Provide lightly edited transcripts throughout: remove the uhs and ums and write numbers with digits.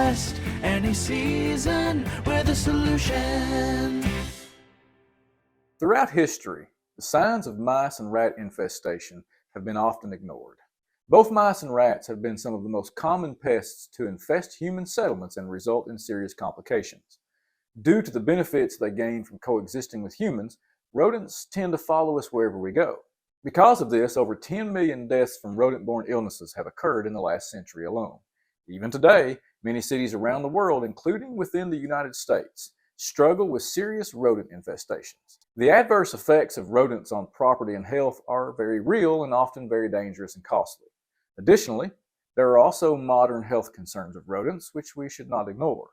pest, any season with a solution. Throughout history, the signs of mice and rat infestation have been often ignored. Both mice and rats have been some of the most common pests to infest human settlements and result in serious complications. Due to the benefits they gain from coexisting with humans, rodents tend to follow us wherever we go. Because of this, over 10 million deaths from rodent-borne illnesses have occurred in the last century alone. Even today, many cities around the world, including within the United States, struggle with serious rodent infestations. The adverse effects of rodents on property and health are very real and often very dangerous and costly. Additionally, there are also modern health concerns of rodents, which we should not ignore.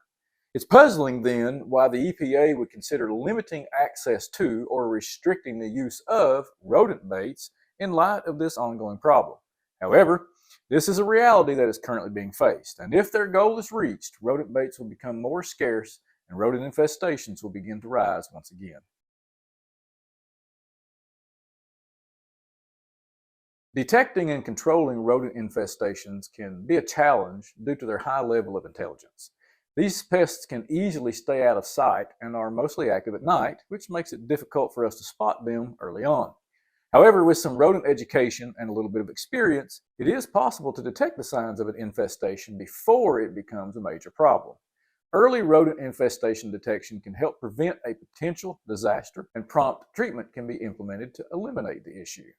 It's puzzling then why the EPA would consider limiting access to or restricting the use of rodent baits in light of this ongoing problem. However, this is a reality that is currently being faced, and if their goal is reached, rodent baits will become more scarce and rodent infestations will begin to rise once again. Detecting and controlling rodent infestations can be a challenge due to their high level of intelligence. These pests can easily stay out of sight and are mostly active at night, which makes it difficult for us to spot them early on. However, with some rodent education and a little bit of experience, it is possible to detect the signs of an infestation before it becomes a major problem. Early rodent infestation detection can help prevent a potential disaster, and prompt treatment can be implemented to eliminate the issue.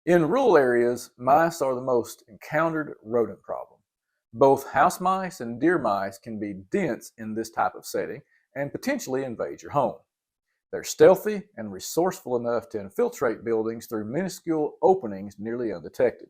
In rural areas, mice are the most encountered rodent problem. Both house mice and deer mice can be dense in this type of setting and potentially invade your home. They're stealthy and resourceful enough to infiltrate buildings through minuscule openings nearly undetected.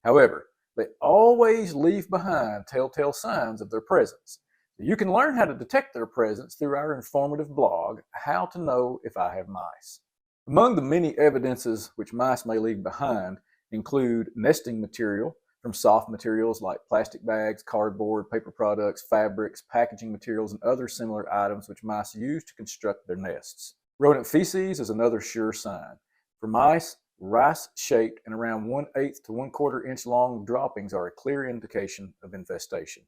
However, they always leave behind telltale signs of their presence. You can learn how to detect their presence through our informative blog, How to Know If I Have Mice. Among the many evidences which mice may leave behind include nesting material from soft materials like plastic bags, cardboard, paper products, fabrics, packaging materials, and other similar items which mice use to construct their nests. Rodent feces is another sure sign. For mice, rice-shaped and around 1/8 to 1/4 inch long droppings are a clear indication of infestation.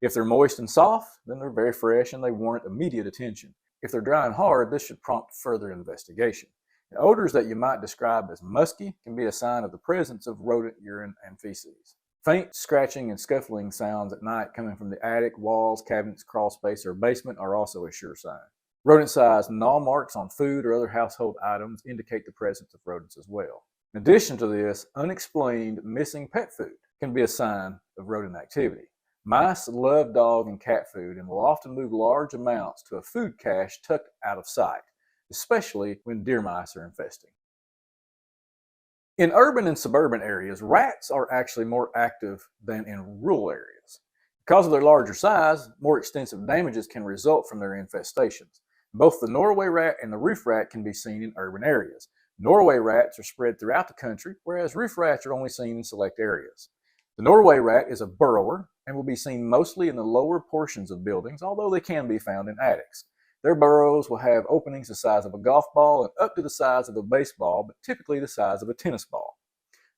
If they're moist and soft, then they're very fresh and they warrant immediate attention. If they're dry and hard, this should prompt further investigation. The odors that you might describe as musky can be a sign of the presence of rodent urine and feces. Faint scratching and scuffling sounds at night coming from the attic, walls, cabinets, crawl space, or basement are also a sure sign. Rodent-sized gnaw marks on food or other household items indicate the presence of rodents as well. In addition to this, unexplained missing pet food can be a sign of rodent activity. Mice love dog and cat food and will often move large amounts to a food cache tucked out of sight, especially when deer mice are infesting. In urban and suburban areas, rats are actually more active than in rural areas. Because of their larger size, more extensive damages can result from their infestations. Both the Norway rat and the roof rat can be seen in urban areas. Norway rats are spread throughout the country, whereas roof rats are only seen in select areas. The Norway rat is a burrower and will be seen mostly in the lower portions of buildings, although they can be found in attics. Their burrows will have openings the size of a golf ball and up to the size of a baseball, but typically the size of a tennis ball.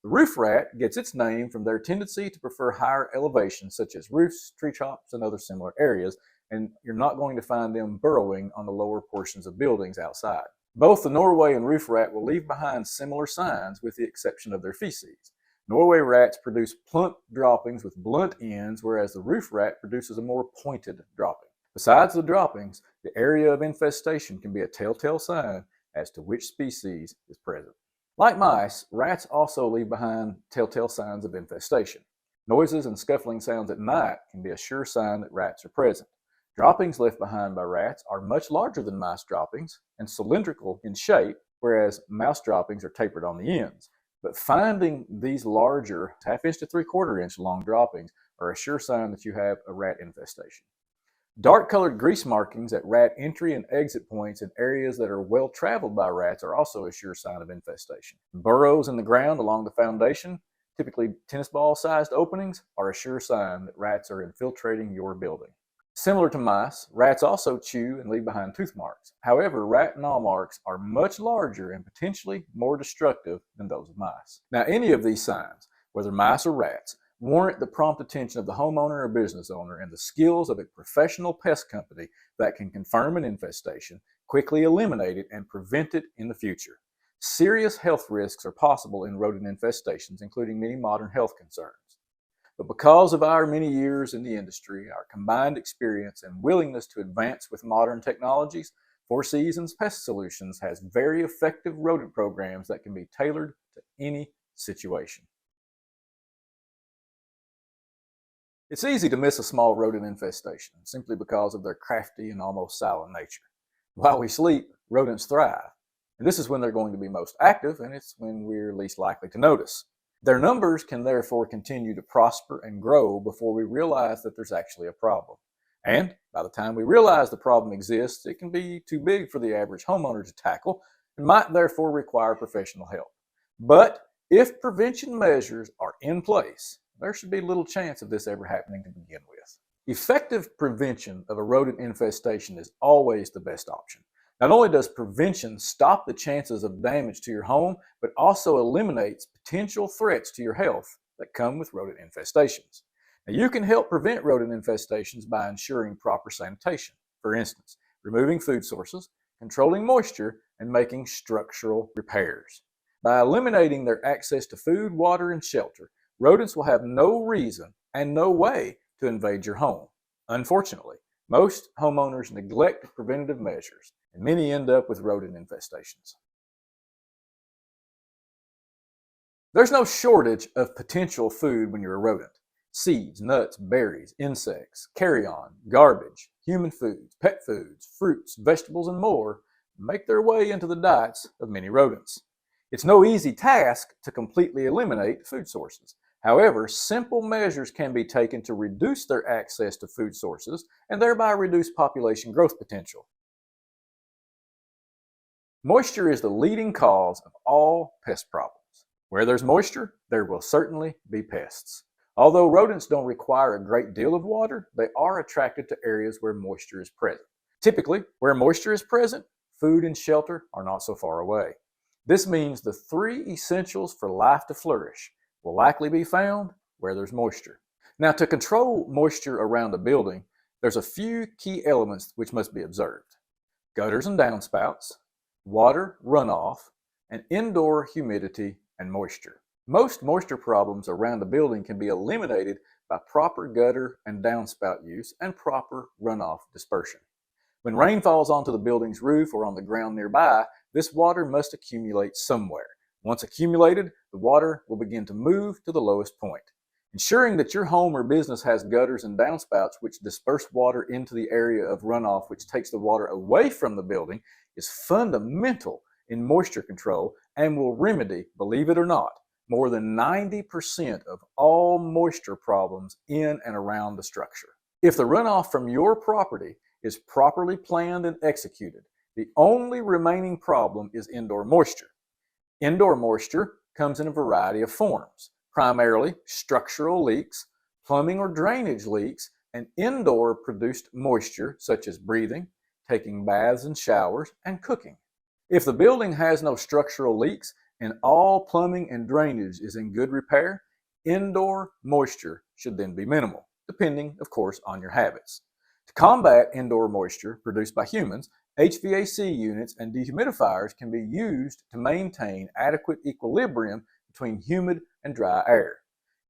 The roof rat gets its name from their tendency to prefer higher elevations such as roofs, tree tops, and other similar areas, and you're not going to find them burrowing on the lower portions of buildings outside. Both the Norway and roof rat will leave behind similar signs with the exception of their feces. Norway rats produce plump droppings with blunt ends, whereas the roof rat produces a more pointed dropping. Besides the droppings, the area of infestation can be a telltale sign as to which species is present. Like mice, rats also leave behind telltale signs of infestation. Noises and scuffling sounds at night can be a sure sign that rats are present. Droppings left behind by rats are much larger than mice droppings and cylindrical in shape, whereas mouse droppings are tapered on the ends. But finding these larger 1/2 inch to 3/4 inch long droppings are a sure sign that you have a rat infestation. Dark-colored grease markings at rat entry and exit points in areas that are well traveled by rats are also a sure sign of infestation. Burrows in the ground along the foundation, typically tennis ball-sized openings, are a sure sign that rats are infiltrating your building. Similar to mice, rats also chew and leave behind tooth marks. However, rat gnaw marks are much larger and potentially more destructive than those of mice. Now, any of these signs, whether mice or rats, warrant the prompt attention of the homeowner or business owner and the skills of a professional pest company that can confirm an infestation, quickly eliminate it, and prevent it in the future. Serious health risks are possible in rodent infestations, including many modern health concerns. But because of our many years in the industry, our combined experience and willingness to advance with modern technologies, Four Seasons Pest Solutions has very effective rodent programs that can be tailored to any situation. It's easy to miss a small rodent infestation simply because of their crafty and almost silent nature. While we sleep, rodents thrive. And this is when they're going to be most active, and it's when we're least likely to notice. Their numbers can therefore continue to prosper and grow before we realize that there's actually a problem. And by the time we realize the problem exists, it can be too big for the average homeowner to tackle and might therefore require professional help. But if prevention measures are in place, there should be little chance of this ever happening to begin with. Effective prevention of a rodent infestation is always the best option. Not only does prevention stop the chances of damage to your home, but also eliminates potential threats to your health that come with rodent infestations. Now, you can help prevent rodent infestations by ensuring proper sanitation. For instance, removing food sources, controlling moisture, and making structural repairs. By eliminating their access to food, water, and shelter, rodents will have no reason and no way to invade your home. Unfortunately, most homeowners neglect preventative measures, and many end up with rodent infestations. There's no shortage of potential food when you're a rodent. Seeds, nuts, berries, insects, carrion, garbage, human foods, pet foods, fruits, vegetables, and more make their way into the diets of many rodents. It's no easy task to completely eliminate food sources. However, simple measures can be taken to reduce their access to food sources and thereby reduce population growth potential. Moisture is the leading cause of all pest problems. Where there's moisture, there will certainly be pests. Although rodents don't require a great deal of water, they are attracted to areas where moisture is present. Typically, where moisture is present, food and shelter are not so far away. This means the three essentials for life to flourish will likely be found where there's moisture. Now, to control moisture around a building, there's a few key elements which must be observed: gutters and downspouts, water runoff, and indoor humidity and moisture. Most moisture problems around a building can be eliminated by proper gutter and downspout use and proper runoff dispersion. When rain falls onto the building's roof or on the ground nearby, this water must accumulate somewhere. Once accumulated, the water will begin to move to the lowest point. Ensuring that your home or business has gutters and downspouts which disperse water into the area of runoff which takes the water away from the building is fundamental in moisture control and will remedy, believe it or not, more than 90% of all moisture problems in and around the structure. If the runoff from your property is properly planned and executed, the only remaining problem is indoor moisture. Indoor moisture comes in a variety of forms, primarily structural leaks, plumbing or drainage leaks, and indoor produced moisture such as breathing, taking baths and showers, and cooking. If the building has no structural leaks and all plumbing and drainage is in good repair, indoor moisture should then be minimal, depending, of course, on your habits. To combat indoor moisture produced by humans, HVAC units and dehumidifiers can be used to maintain adequate equilibrium between humid and dry air.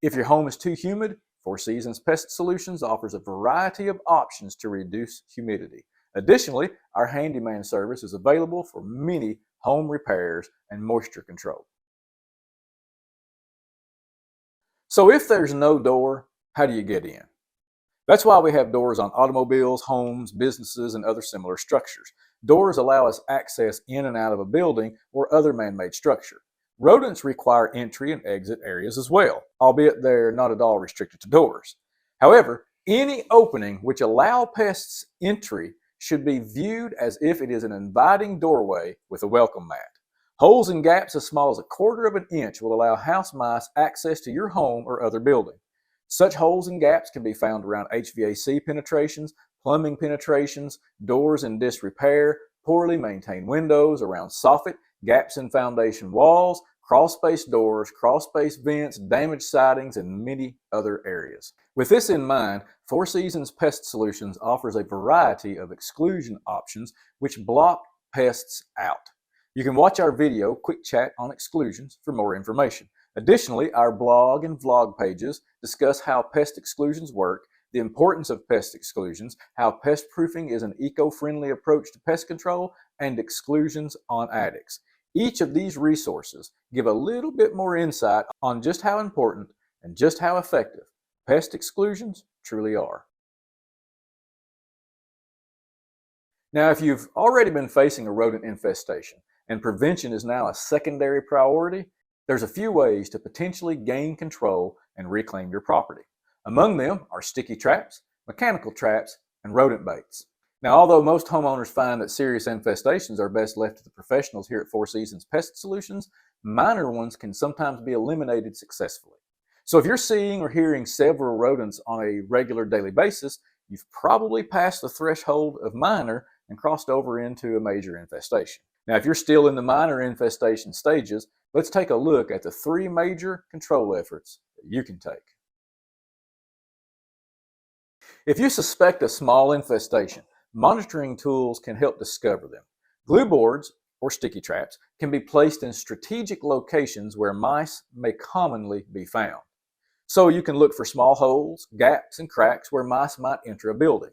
If your home is too humid, Four Seasons Pest Solutions offers a variety of options to reduce humidity. Additionally, our handyman service is available for many home repairs and moisture control. So if there's no door, how do you get in? That's why we have doors on automobiles, homes, businesses, and other similar structures. Doors allow us access in and out of a building or other man-made structure. Rodents require entry and exit areas as well, albeit they're not at all restricted to doors. However, any opening which allow pests entry should be viewed as if it is an inviting doorway with a welcome mat. Holes and gaps as small as 1/4 of an inch will allow house mice access to your home or other building. Such holes and gaps can be found around HVAC penetrations, plumbing penetrations, doors in disrepair, poorly maintained windows, around soffit, gaps in foundation walls, crawl space doors, crawl space vents, damaged sidings, and many other areas. With this in mind, Four Seasons Pest Solutions offers a variety of exclusion options which block pests out. You can watch our video, Quick Chat on Exclusions, for more information. Additionally, our blog and vlog pages discuss how pest exclusions work, the importance of pest exclusions, how pest proofing is an eco-friendly approach to pest control, and exclusions on attics. Each of these resources give a little bit more insight on just how important and just how effective pest exclusions truly are. Now, if you've already been facing a rodent infestation and prevention is now a secondary priority, there's a few ways to potentially gain control and reclaim your property. Among them are sticky traps, mechanical traps, and rodent baits. Now, although most homeowners find that serious infestations are best left to the professionals here at Four Seasons Pest Solutions, minor ones can sometimes be eliminated successfully. So if you're seeing or hearing several rodents on a regular daily basis, you've probably passed the threshold of minor and crossed over into a major infestation. Now, if you're still in the minor infestation stages, let's take a look at the 3 major control efforts that you can take. If you suspect a small infestation, monitoring tools can help discover them. Glue boards or sticky traps can be placed in strategic locations where mice may commonly be found. So you can look for small holes, gaps, and cracks where mice might enter a building.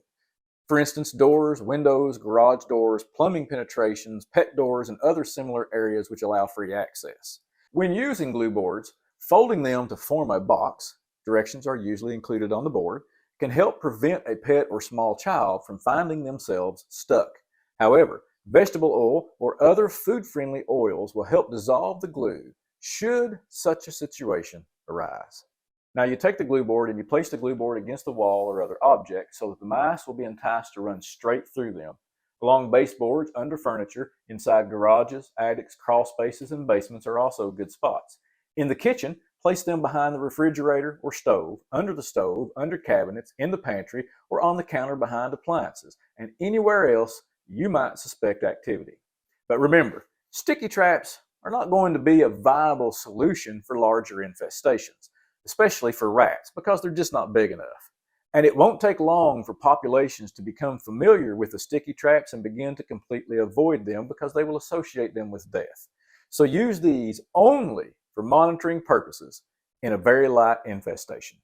For instance, doors, windows, garage doors, plumbing penetrations, pet doors, and other similar areas which allow free access. When using glue boards, folding them to form a box, directions are usually included on the board, can help prevent a pet or small child from finding themselves stuck. However, vegetable oil or other food-friendly oils will help dissolve the glue should such a situation arise. Now, you take the glue board and you place the glue board against the wall or other object so that the mice will be enticed to run straight through them. Along baseboards, under furniture, inside garages, attics, crawl spaces, and basements are also good spots. In the kitchen, place them behind the refrigerator or stove, under cabinets, in the pantry, or on the counter behind appliances, and anywhere else you might suspect activity. But remember, sticky traps are not going to be a viable solution for larger infestations, especially for rats, because they're just not big enough. And it won't take long for populations to become familiar with the sticky traps and begin to completely avoid them because they will associate them with death. So use these only for monitoring purposes in a very light infestation.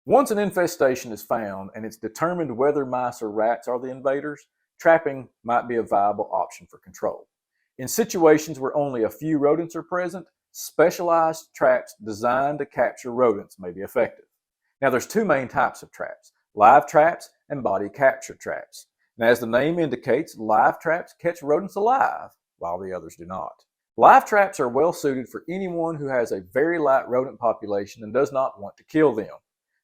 Once an infestation is found and it's determined whether mice or rats are the invaders, trapping might be a viable option for control. In situations where only a few rodents are present, specialized traps designed to capture rodents may be effective. Now, there's 2 main types of traps: live traps and body capture traps. Now, as the name indicates, live traps catch rodents alive, while the others do not. Live traps are well suited for anyone who has a very light rodent population and does not want to kill them.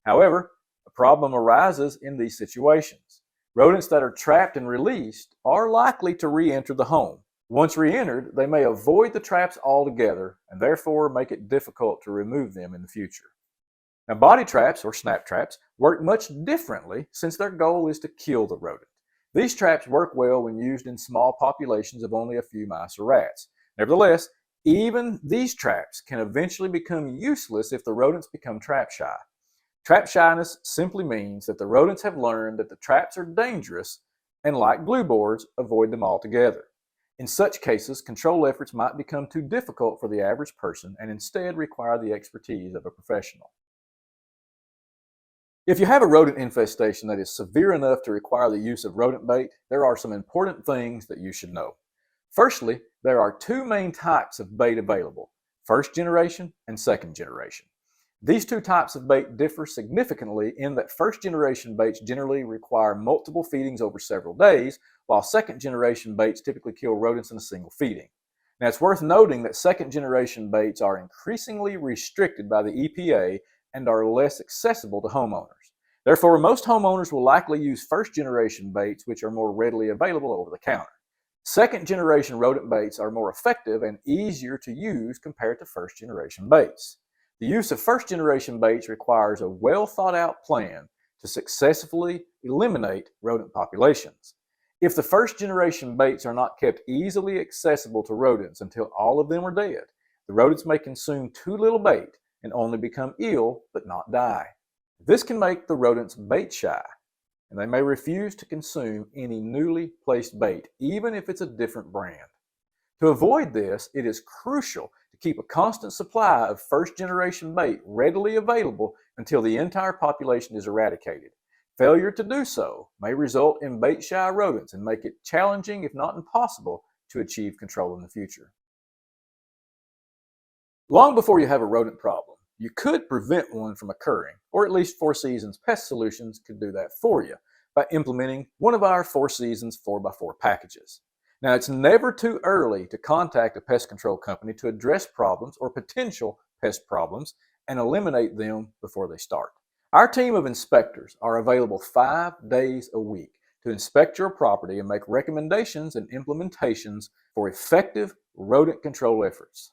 However, a problem arises in these situations. Rodents that are trapped and released are likely to re-enter the home. Once re-entered, they may avoid the traps altogether and therefore make it difficult to remove them in the future. Now, body traps or snap traps work much differently since their goal is to kill the rodent. These traps work well when used in small populations of only a few mice or rats. Nevertheless, even these traps can eventually become useless if the rodents become trap shy. Trap shyness simply means that the rodents have learned that the traps are dangerous and, like glue boards, avoid them altogether. In such cases, control efforts might become too difficult for the average person and instead require the expertise of a professional. If you have a rodent infestation that is severe enough to require the use of rodent bait, there are some important things that you should know. Firstly, there are 2 main types of bait available: first generation and second generation. These 2 types of bait differ significantly in that first generation baits generally require multiple feedings over several days, while second generation baits typically kill rodents in a single feeding. Now, it's worth noting that second generation baits are increasingly restricted by the EPA and are less accessible to homeowners. Therefore, most homeowners will likely use first generation baits, which are more readily available over the counter. Second generation rodent baits are more effective and easier to use compared to first generation baits. The use of first generation baits requires a well thought out plan to successfully eliminate rodent populations. If the first generation baits are not kept easily accessible to rodents until all of them are dead, the rodents may consume too little bait and only become ill but not die. This can make the rodents bait shy, and they may refuse to consume any newly placed bait, even if it's a different brand. To avoid this, it is crucial to keep a constant supply of first generation bait readily available until the entire population is eradicated. Failure to do so may result in bait shy rodents and make it challenging, if not impossible, to achieve control in the future. Long before you have a rodent problem, you could prevent one from occurring, or at least Four Seasons Pest Solutions could do that for you by implementing one of our Four Seasons 4x4 packages. Now, it's never too early to contact a pest control company to address problems or potential pest problems and eliminate them before they start. Our team of inspectors are available 5 days a week to inspect your property and make recommendations and implementations for effective rodent control efforts.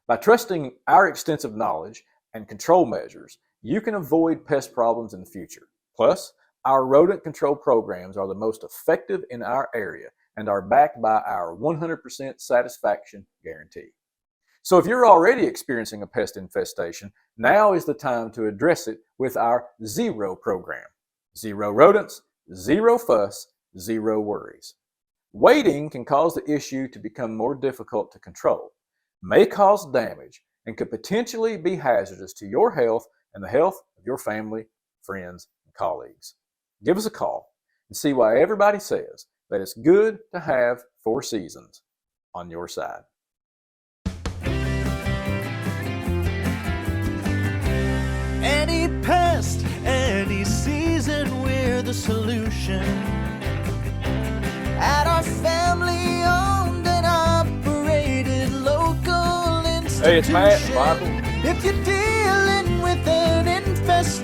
By trusting our extensive knowledge and control measures, you can avoid pest problems in the future. Plus, our rodent control programs are the most effective in our area and are backed by our 100% satisfaction guarantee. So if you're already experiencing a pest infestation, now is the time to address it with our Zero program. 0 rodents, 0 fuss, 0 worries. Waiting can cause the issue to become more difficult to control, may cause damage, and could potentially be hazardous to your health and the health of your family, friends, and colleagues. Give us a call and see why everybody says that it's good to have Four Seasons on your side. Any pest, any season, we're the solution. At our family owned and operated local institution. Hey, it's Matt and Michael. If you're dealing with an infestation,